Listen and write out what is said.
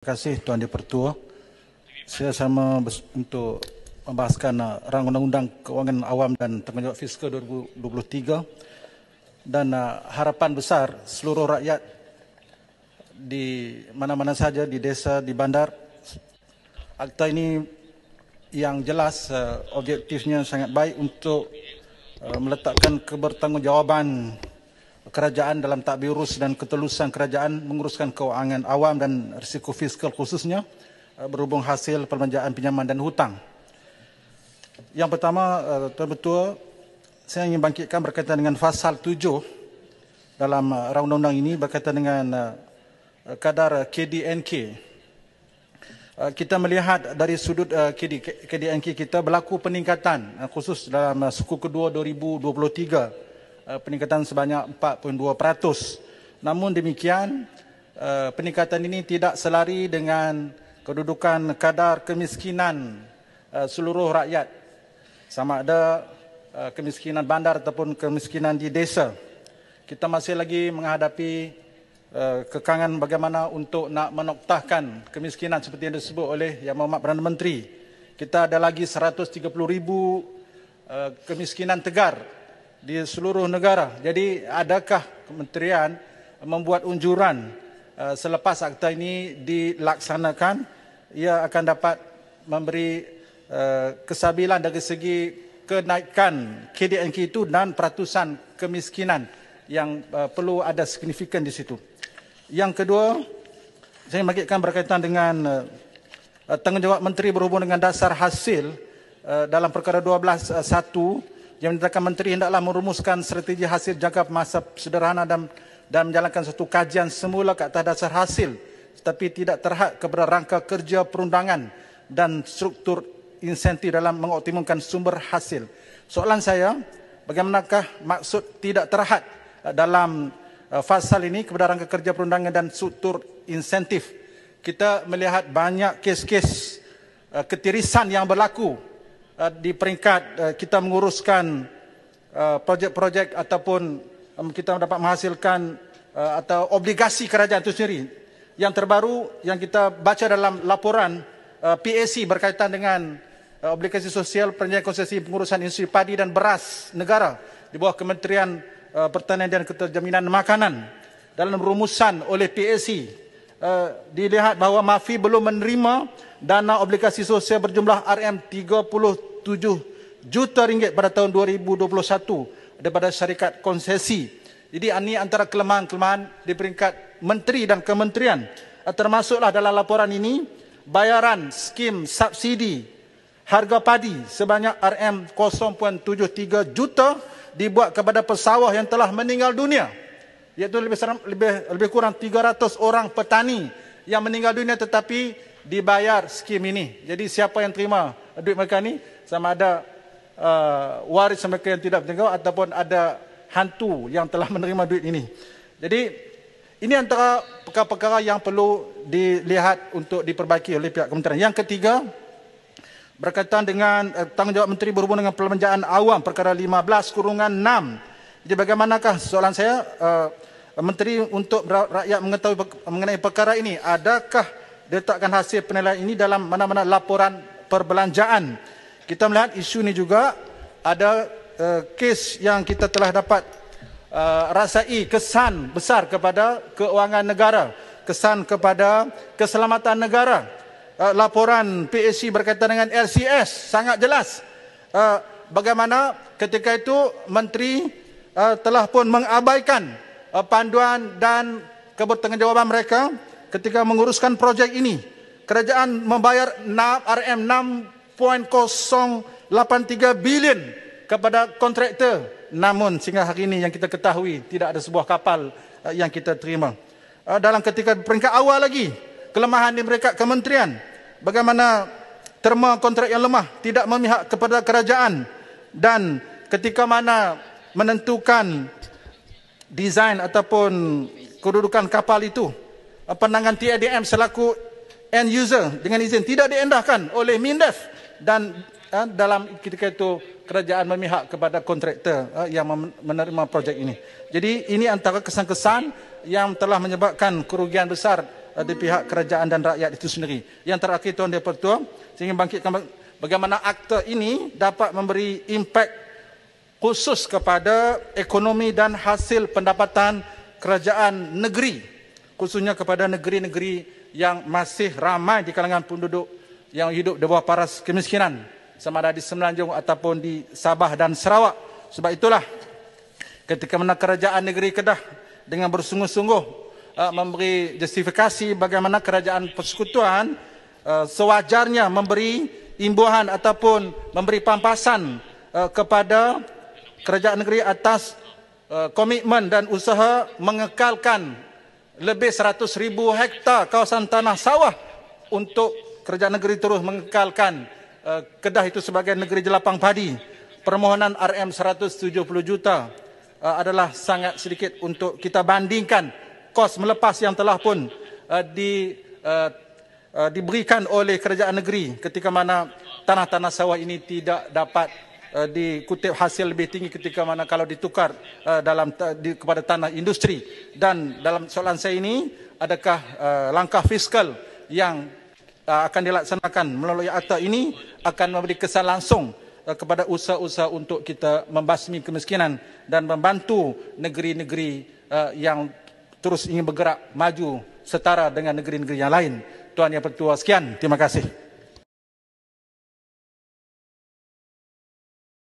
Terima kasih Tuan Dipertua. Saya sama untuk membahaskan rang undang-undang keuangan awam dan tanggungjawab fiskal 2023 dan harapan besar seluruh rakyat di mana-mana saja, di desa, di bandar. Akta ini yang jelas objektifnya sangat baik untuk meletakkan kebertanggungjawaban kerajaan dalam tadbir urus dan ketelusan kerajaan menguruskan keuangan awam dan risiko fiskal khususnya berhubung hasil perbelanjaan pinjaman dan hutang. Yang pertama, Tuan Ketua, saya ingin bangkitkan berkaitan dengan pasal 7 dalam rang undang-undang ini berkaitan dengan kadar KDNK. Kita melihat dari sudut KDNK kita berlaku peningkatan khusus dalam suku kedua 2023. Peningkatan sebanyak 4.2%. Namun demikian, peningkatan ini tidak selari dengan kedudukan kadar kemiskinan seluruh rakyat, sama ada kemiskinan bandar ataupun kemiskinan di desa. Kita masih lagi menghadapi kekangan bagaimana untuk nak menoktahkan kemiskinan seperti yang disebut oleh Yang Berhormat Perdana Menteri. Kita ada lagi 130,000 kemiskinan tegar di seluruh negara. Jadi adakah kementerian membuat unjuran selepas akta ini dilaksanakan, ia akan dapat memberi kesabilan dari segi kenaikan KDNK itu dan peratusan kemiskinan yang perlu ada signifikan di situ. Yang kedua, saya bangkitkan berkaitan dengan tanggungjawab menteri berhubung dengan dasar hasil dalam perkara 12.1 yang menyatakan menteri hendaklah merumuskan strategi hasil jangka masa sederhana dan menjalankan satu kajian semula ke atas dasar hasil tetapi tidak terhad kepada rangka kerja perundangan dan struktur insentif dalam mengoptimumkan sumber hasil. Soalan saya, bagaimanakah maksud tidak terhad dalam fasal ini kepada rangka kerja perundangan dan struktur insentif? Kita melihat banyak kes-kes ketirisan yang berlaku di peringkat kita menguruskan projek-projek ataupun kita dapat menghasilkan atau obligasi kerajaan itu sendiri. Yang terbaru yang kita baca dalam laporan PAC berkaitan dengan obligasi sosial perjanjian konsesi pengurusan industri padi dan beras negara di bawah Kementerian Pertanian dan Keterjaminan Makanan. Dalam rumusan oleh PAC dilihat bahawa MAFI belum menerima dana obligasi sosial berjumlah RM37 juta ringgit pada tahun 2021 daripada syarikat konsesi. Jadi ini antara kelemahan-kelemahan di peringkat menteri dan kementerian. Termasuklah dalam laporan ini bayaran skim subsidi harga padi sebanyak RM0.73 juta dibuat kepada pesawah yang telah meninggal dunia, iaitu lebih kurang 300 orang petani yang meninggal dunia tetapi dibayar skim ini. Jadi siapa yang terima duit mereka ni, sama ada waris mereka yang tidak bertanggungjawab ataupun ada hantu yang telah menerima duit ini. Jadi ini antara perkara-perkara yang perlu dilihat untuk diperbaiki oleh pihak kementerian. Yang ketiga, berkaitan dengan tanggungjawab menteri berhubung dengan perbelanjaan awam perkara 15/6. Jadi bagaimanakah, soalan saya, menteri untuk rakyat mengetahui mengenai perkara ini, adakah diletakkan hasil penilaian ini dalam mana-mana laporan perbelanjaan? Kita melihat isu ini juga ada kes yang kita telah dapat rasai kesan besar kepada keuangan negara, kesan kepada keselamatan negara. Laporan PAC berkaitan dengan LCS sangat jelas bagaimana ketika itu menteri telah pun mengabaikan panduan dan kebertanggungjawaban mereka ketika menguruskan projek ini. Kerajaan membayar RM6.083 bilion kepada kontraktor. Namun sehingga hari ini yang kita ketahui tidak ada sebuah kapal yang kita terima. Dalam ketika peringkat awal lagi, kelemahan di peringkat kementerian, bagaimana terma kontrak yang lemah, tidak memihak kepada kerajaan, dan ketika mana menentukan desain ataupun kedudukan kapal itu, pandangan TADM selaku end user dengan izin tidak diendahkan oleh Mindef, dan dalam ketika itu kerajaan memihak kepada kontraktor yang menerima projek ini. Jadi ini antara kesan-kesan yang telah menyebabkan kerugian besar di pihak kerajaan dan rakyat itu sendiri. Yang terakhir Tuan Yang Pertua, saya ingin bangkitkan bagaimana akta ini dapat memberi impak khusus kepada ekonomi dan hasil pendapatan kerajaan negeri, khususnya kepada negeri-negeri yang masih ramai di kalangan penduduk yang hidup di bawah paras kemiskinan, sama ada di Semenanjung ataupun di Sabah dan Sarawak. Sebab itulah ketika mana kerajaan negeri Kedah dengan bersungguh-sungguh memberi justifikasi bagaimana kerajaan persekutuan sewajarnya memberi imbuhan ataupun memberi pampasan kepada kerajaan negeri atas komitmen dan usaha mengekalkan lebih 100,000 hektar kawasan tanah sawah untuk kerajaan negeri terus mengekalkan Kedah itu sebagai negeri jelapang padi. Permohonan RM 170 juta adalah sangat sedikit untuk kita bandingkan kos melepas yang telah pun diberikan oleh kerajaan negeri ketika mana tanah-tanah sawah ini tidak dapat dikutip hasil lebih tinggi ketika mana kalau ditukar kepada tanah industri. Dan dalam soalan saya ini, adakah langkah fiskal yang akan dilaksanakan melalui akta ini akan memberi kesan langsung kepada usaha-usaha untuk kita membasmi kemiskinan dan membantu negeri-negeri yang terus ingin bergerak maju setara dengan negeri-negeri yang lain. Tuan Yang Pertua, sekian. Terima kasih.